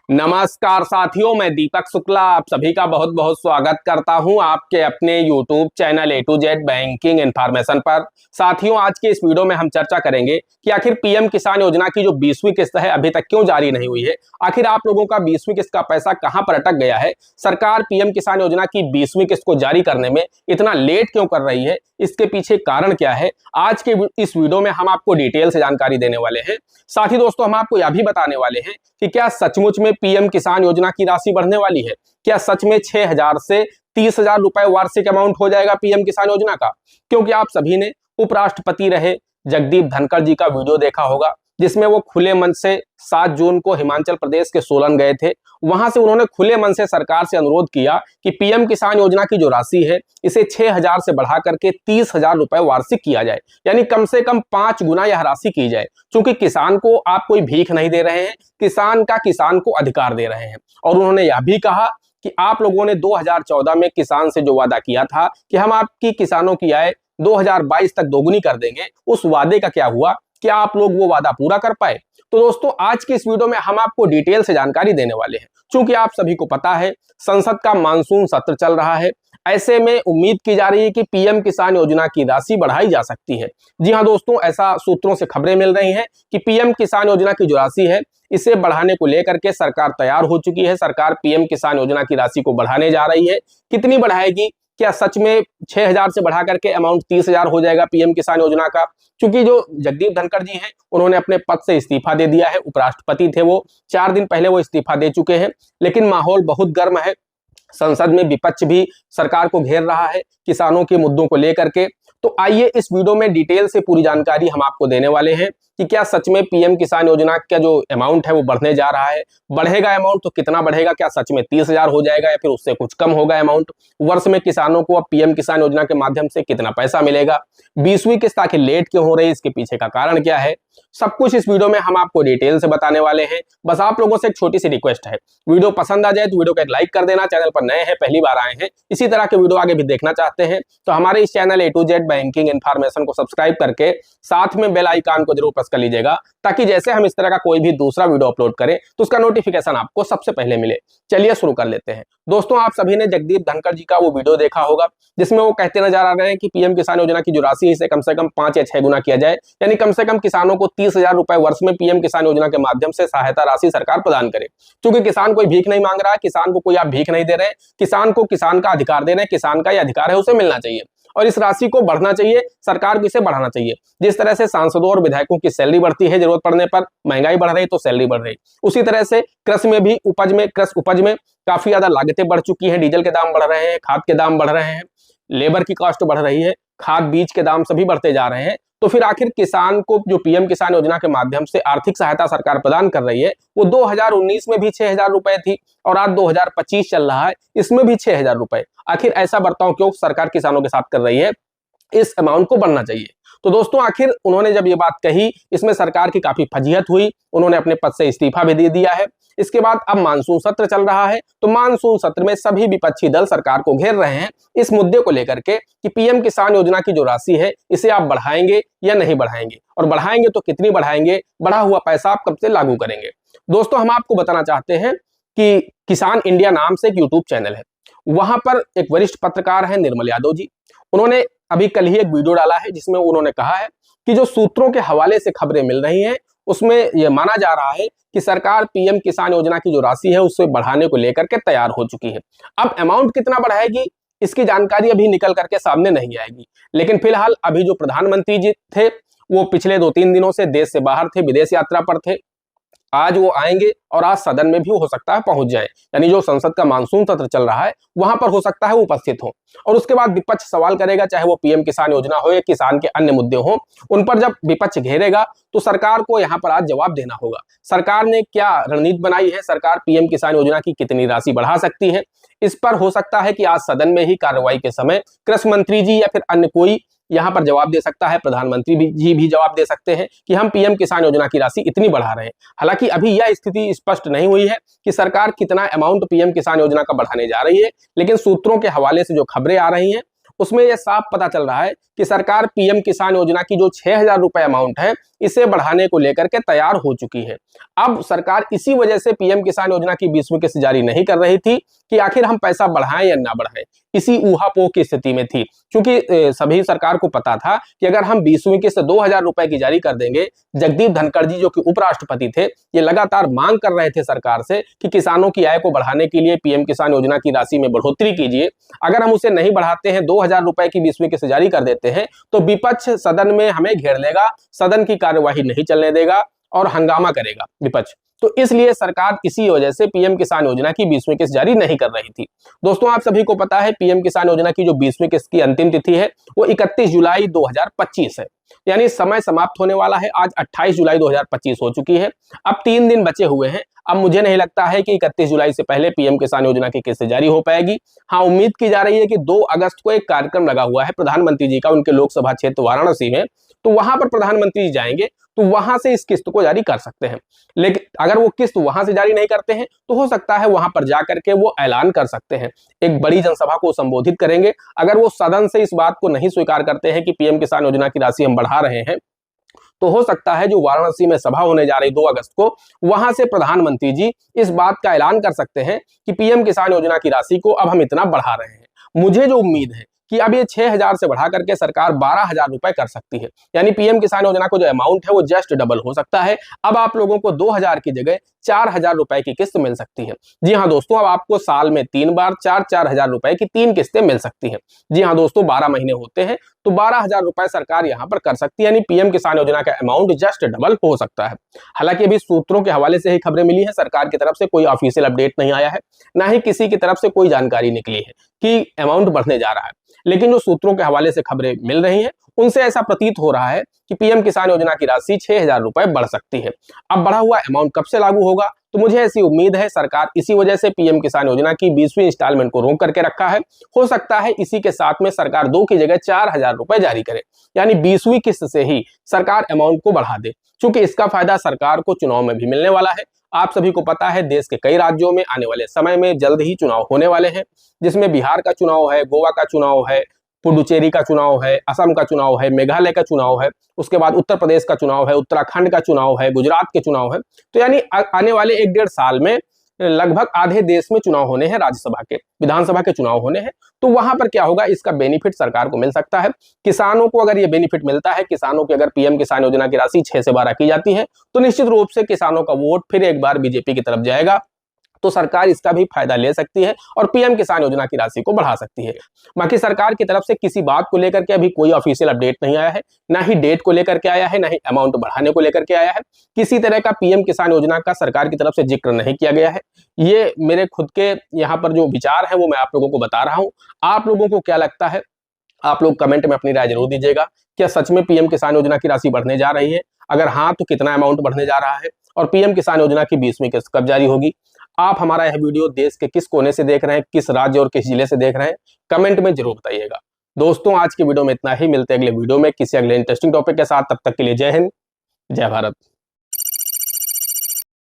नमस्कार साथियों, मैं दीपक शुक्ला आप सभी का बहुत बहुत स्वागत करता हूं आपके अपने YouTube channel A to Z banking information पर। साथियों, आज के इस वीडियो में हम चर्चा करेंगे कि आखिर पीएम किसान योजना की जो 20वीं किस्त है अभी तक क्यों जारी नहीं हुई है। आखिर आप लोगों का 20वीं किस्त का पैसा कहां पर अटक गया है। सरकार पीएम किसान योजना की 20वीं किस्त को जारी करने में इतना लेट क्यों कर रही है, इसके पीछे कारण क्या है, आज के इस वीडियो में हम आपको डिटेल से जानकारी देने वाले हैं। साथ ही दोस्तों, हम आपको यह भी बताने वाले हैं कि क्या सचमुच में पीएम किसान योजना की राशि बढ़ने वाली है। क्या सच में 6,000 से 30,000 रुपए वार्षिक अमाउंट हो जाएगा पीएम किसान योजना का। क्योंकि आप सभी ने उपराष्ट्रपति रहे जगदीप धनखड़ जी का वीडियो देखा होगा, जिसमें वो खुले मन से 7 जून को हिमाचल प्रदेश के सोलन गए थे। वहां से उन्होंने खुले मन से सरकार से अनुरोध किया कि पीएम किसान योजना की जो राशि है इसे 6,000 से बढ़ा करके 30,000 रुपए वार्षिक किया जाए, यानी कम से कम 5 गुना यह राशि की जाए। क्योंकि किसान को आप कोई भीख नहीं दे रहे हैं, किसान को अधिकार दे रहे हैं। और उन्होंने यह भी कहा कि आप लोगों ने 2014 में किसान से जो वादा किया था कि हम आपकी किसानों की आय 2022 तक दोगुनी कर देंगे, उस वादे का क्या हुआ, क्या आप लोग वो वादा पूरा कर पाए। तो दोस्तों, आज की इस वीडियो में हम आपको डिटेल से जानकारी देने वाले हैं। क्योंकि आप सभी को पता है संसद का मानसून सत्र चल रहा है, ऐसे में उम्मीद की जा रही है कि पीएम किसान योजना की राशि बढ़ाई जा सकती है। जी हां दोस्तों, ऐसा सूत्रों से खबरें मिल रही हैं कि पीएम किसान योजना की जो राशि है इसे बढ़ाने को लेकर के सरकार तैयार हो चुकी है। सरकार पीएम किसान योजना की राशि को बढ़ाने जा रही है। कितनी बढ़ाएगी, क्या सच में 6,000 से बढ़ा करके अमाउंट 30,000 हो जाएगा पीएम किसान योजना का। क्योंकि जो जगदीप धनखड़ जी हैं उन्होंने अपने पद से इस्तीफा दे दिया है। उपराष्ट्रपति थे वो, 4 दिन पहले वो इस्तीफा दे चुके हैं। लेकिन माहौल बहुत गर्म है, संसद में विपक्ष भी सरकार को घेर रहा है किसानों के मुद्दों को लेकर के। तो आइए इस वीडियो में डिटेल से पूरी जानकारी हम आपको देने वाले हैं कि क्या सच में पीएम किसान योजना का जो अमाउंट है वो बढ़ने जा रहा है। बढ़ेगा अमाउंट तो कितना बढ़ेगा, क्या सच में 30,000 हो जाएगा या फिर उससे कुछ कम होगा अमाउंट। वर्ष में किसानों को अब पीएम किसान योजना के माध्यम से कितना पैसा मिलेगा। 20वीं किस्त आखिर लेट क्यों हो रही है, इसके पीछे का कारण क्या है, सब कुछ इस वीडियो में हम आपको डिटेल से बताने वाले हैं। बस आप लोगों से एक छोटी सी रिक्वेस्ट है, वीडियो पसंद आ जाए तो वीडियो को एक लाइक कर देना। चैनल पर नए हैं, पहली बार आए हैं, इसी तरह के वीडियो आगे भी देखना चाहते हैं तो हमारे इस channel A to Z banking information को सब्सक्राइब करके साथ में बेल आइकन को जरूर प्रेस कर लीजिएगा, ताकि जैसे हम इस तरह का कोई भी दूसरा वीडियो अपलोड करें तो उसका नोटिफिकेशन आपको सबसे पहले मिले। चलिए शुरू कर लेते हैं। दोस्तों, आप सभी ने जगदीप धनखड़ जी का वो वीडियो देखा होगा, जिसमें वो कहते नजर आ रहे हैं कि पीएम किसान योजना की जो राशि है इसे कम से कम 5 या 6 गुना किया जाए, यानी कम से कम किसानों को 30,000 रुपए वर्ष में पीएम किसान योजना के माध्यम से सहायता राशि सरकार प्रदान करे। क्योंकि किसान कोई भीख नहीं मांग रहा है, किसान को कोई आप भीख नहीं दे रहे हैं, किसान को किसान का अधिकार दे रहे हैं, किसान का ये अधिकार है उसे मिलना चाहिए और इस राशि को बढ़ना चाहिए, सरकार को इसे बढ़ाना चाहिए। जिस तरह से सांसदों और विधायकों की सैलरी बढ़ती है, जरूरत पड़ने पर महंगाई बढ़ रही तो सैलरी बढ़ रही, उसी तरह से कृषि में भी कृषि उपज में काफी ज्यादा लागतें बढ़ चुकी हैं। डीजल के दाम बढ़ रहे हैं, खाद के दाम बढ़ रहे हैं, लेबर की कॉस्ट बढ़ रही है, खाद बीज के दाम सभी बढ़ते जा रहे हैं। तो फिर आखिर किसान को जो पीएम किसान योजना के माध्यम से आर्थिक सहायता सरकार प्रदान कर रही है वो 2019 में भी 6,000 रुपए थी और आज 2025 चल रहा है, इसमें भी 6,000 रुपए। आखिर ऐसा बर्ताव क्यों सरकार किसानों के साथ कर रही है, इस अमाउंट को बढ़ना चाहिए। तो दोस्तों, आखिर उन्होंने जब ये बात कही, इसमें सरकार की काफी फजीहत हुई, उन्होंने अपने पद से इस्तीफा भी दे दिया है। इसके बाद अब मानसून सत्र चल रहा है, तो मानसून सत्र में सभी विपक्षी दल सरकार को घेर रहे हैं इस मुद्दे को लेकर के कि पीएम किसान योजना की जो राशि है इसे आप बढ़ाएंगे या नहीं बढ़ाएंगे, और बढ़ाएंगे तो कितनी बढ़ाएंगे, बढ़ा हुआ पैसा आप कब से लागू करेंगे। दोस्तों, हम आपको बताना चाहते हैं कि किसान इंडिया नाम से एक यूट्यूब चैनल है, वहां पर एक वरिष्ठ पत्रकार है निर्मल यादव जी, उन्होंने अभी कल ही एक वीडियो डाला है जिसमें उन्होंने कहा है कि जो सूत्रों के हवाले से खबरें मिल रही हैं उसमें यह माना जा रहा है कि सरकार पीएम किसान योजना की जो राशि है उसे बढ़ाने को लेकर के तैयार हो चुकी है। अब अमाउंट कितना बढ़ाएगी इसकी जानकारी अभी निकल करके सामने नहीं आएगी, लेकिन फिलहाल अभी जो प्रधानमंत्री जी थे वो पिछले 2-3 दिनों से देश से बाहर थे, विदेश यात्रा पर थे। आज वो आएंगे और आज सदन में भी हो सकता है पहुंच जाए, यानी जो संसद का मानसून सत्र चल रहा है वहां पर हो सकता है वो उपस्थित हो। और उसके बाद विपक्ष सवाल करेगा, चाहे वो पीएम किसान योजना हो या किसान के अन्य मुद्दे हो, उन पर जब विपक्ष घेरेगा तो सरकार को यहाँ पर आज जवाब देना होगा। सरकार ने क्या रणनीति बनाई है, सरकार पीएम किसान योजना की कितनी राशि बढ़ा सकती है, इस पर हो सकता है कि आज सदन में ही कार्रवाई के समय कृषि मंत्री जी या फिर अन्य कोई यहाँ पर जवाब दे सकता है, प्रधानमंत्री जी भी जवाब दे सकते हैं कि हम पीएम किसान योजना की राशि इतनी बढ़ा रहे हैं। हालांकि अभी यह स्थिति स्पष्ट नहीं हुई है कि सरकार कितना अमाउंट पीएम किसान योजना का बढ़ाने जा रही है, लेकिन सूत्रों के हवाले से जो खबरें आ रही हैं उसमें यह साफ पता चल रहा है कि सरकार पीएम किसान योजना की जो 6,000 रुपए अमाउंट है इसे बढ़ाने को लेकर के तैयार हो चुकी है। अब सरकार इसी वजह से पीएम किसान योजना की 20वीं किस्त जारी नहीं कर रही थी कि आखिर हम पैसा बढ़ाएं या ना बढ़ाएं, इसी ऊहापोह की स्थिति में थी, क्योंकि सभी सरकार को पता था कि अगर हम 20वीं किस्त 2,000 रुपए की जारी कर देंगे। जगदीप धनखड़ जी जो कि उपराष्ट्रपति थे, ये लगातार मांग कर रहे थे सरकार से कि किसानों की आय को बढ़ाने के लिए पीएम किसान योजना की राशि में बढ़ोतरी कीजिए। अगर हम उसे नहीं बढ़ाते हैं, 2,000 रुपए की 20वीं किस्त जारी कर देते हैं, तो विपक्ष सदन में हमें घेर लेगा, सदन की कार्यवाही नहीं चलने देगा और हंगामा करेगा विपक्ष। तो इसलिए सरकार इसी वजह से पीएम किसान योजना की 20वीं किस्त जारी नहीं कर रही थी। दोस्तों, आप सभी को पता है पीएम किसान योजना की जो 20वीं किस्त की अंतिम तिथि है वो 31 जुलाई 2025 है, यानी समय समाप्त होने वाला है। आज 28 जुलाई 2025 हो चुकी है, अब 3 दिन बचे हुए हैं। अब मुझे नहीं लगता है कि 31 जुलाई से पहले पीएम किसान योजना की किस्त जारी हो पाएगी। हाँ, उम्मीद की जा रही है कि 2 अगस्त को एक कार्यक्रम लगा हुआ है प्रधानमंत्री जी का उनके लोकसभा क्षेत्र वाराणसी में, तो वहां पर प्रधानमंत्री जी जाएंगे तो वहां से इस किस्त को जारी कर सकते हैं। लेकिन अगर वो किस्त वहां से जारी नहीं करते हैं तो हो सकता है वहां पर जाकर के वो ऐलान कर सकते हैं, एक बड़ी जनसभा को संबोधित करेंगे। अगर वो सदन से इस बात को नहीं स्वीकार करते हैं कि पीएम किसान योजना की राशि हम बढ़ा रहे हैं, तो हो सकता है जो वाराणसी में सभा होने जा रही 2 अगस्त को, वहां से प्रधानमंत्री जी इस बात का ऐलान कर सकते हैं कि पीएम किसान योजना की राशि को अब हम इतना बढ़ा रहे हैं। मुझे जो उम्मीद है कि अब ये 6,000 से बढ़ा करके सरकार 12,000 रुपए कर सकती है, यानी पीएम किसान योजना को जो अमाउंट है वो जस्ट डबल हो सकता है। अब आप लोगों को 2,000 की जगह 4,000 रुपए की किस्त मिल सकती है। जी हाँ दोस्तों, अब आपको साल में 3 बार 4-4 हजार रुपए की 3 किस्तें मिल सकती हैं। जी हाँ दोस्तों, 12 महीने होते हैं तो 12,000 रुपए सरकार यहाँ पर कर सकती है, यानी पीएम किसान योजना का अमाउंट जस्ट डबल हो सकता है। हालांकि अभी सूत्रों के हवाले से ही खबरें मिली है, सरकार की तरफ से कोई ऑफिशियल अपडेट नहीं आया है, ना ही किसी की तरफ से कोई जानकारी निकली है कि अमाउंट बढ़ने जा रहा है। लेकिन जो सूत्रों के हवाले से खबरें मिल रही हैं उनसे ऐसा प्रतीत हो रहा है कि पीएम किसान योजना की राशि 6,000 रुपए बढ़ सकती है। अब बढ़ा हुआ अमाउंट कब से लागू होगा, तो मुझे ऐसी उम्मीद है सरकार इसी वजह से पीएम किसान योजना की 20वीं इंस्टॉलमेंट को रोक करके रखा है। हो सकता है इसी के साथ में सरकार 2 की जगह 4,000 रुपए जारी करे, यानी 20वीं किस्त से ही सरकार अमाउंट को बढ़ा दे, क्योंकि इसका फायदा सरकार को चुनाव में भी मिलने वाला है। आप सभी को पता है देश के कई राज्यों में आने वाले समय में जल्द ही चुनाव होने वाले हैं, जिसमें बिहार का चुनाव है, गोवा का चुनाव है, पुडुचेरी का चुनाव है, असम का चुनाव है, मेघालय का चुनाव है, उसके बाद उत्तर प्रदेश का चुनाव है, उत्तराखंड का चुनाव है, गुजरात के चुनाव है। तो यानी आने वाले 1-1.5 साल में लगभग आधे देश में चुनाव होने हैं, राज्यसभा के, विधानसभा के चुनाव होने हैं। तो वहां पर क्या होगा, इसका बेनिफिट सरकार को मिल सकता है। किसानों को अगर ये बेनिफिट मिलता है, किसानों की अगर पीएम किसान योजना की राशि 6 से 12 की जाती है, तो निश्चित रूप से किसानों का वोट फिर एक बार बीजेपी की तरफ जाएगा। तो सरकार इसका भी फायदा ले सकती है और पीएम किसान योजना की राशि को बढ़ा सकती है। बाकी सरकार की तरफ से किसी बात को लेकर के अभी कोई ऑफिशियल अपडेट नहीं आया है, ना ही डेट को लेकर के आया है, ना ही अमाउंट बढ़ाने को लेकर के आया है। किसी तरह का पीएम किसान योजना का सरकार की तरफ से जिक्र नहीं किया गया है। ये मेरे खुद के यहाँ पर जो विचार है वो मैं आप लोगों को बता रहा हूँ। आप लोगों को क्या लगता है, आप लोग कमेंट में अपनी राय जरूर दीजिएगा। क्या सच में पीएम किसान योजना की राशि बढ़ने जा रही है? अगर हाँ, तो कितना अमाउंट बढ़ने जा रहा है? और पीएम किसान योजना की 20वीं किस्त कब जारी होगी? आप हमारा यह वीडियो देश के किस कोने से देख रहे हैं, किस राज्य और किस जिले से देख रहे हैं, कमेंट में जरूर बताइएगा। दोस्तों, आज की वीडियो में इतना ही। मिलते हैं अगले वीडियो में किसी अगले इंटरेस्टिंग टॉपिक के साथ। तब तक के लिए जय हिंद, जय भारत।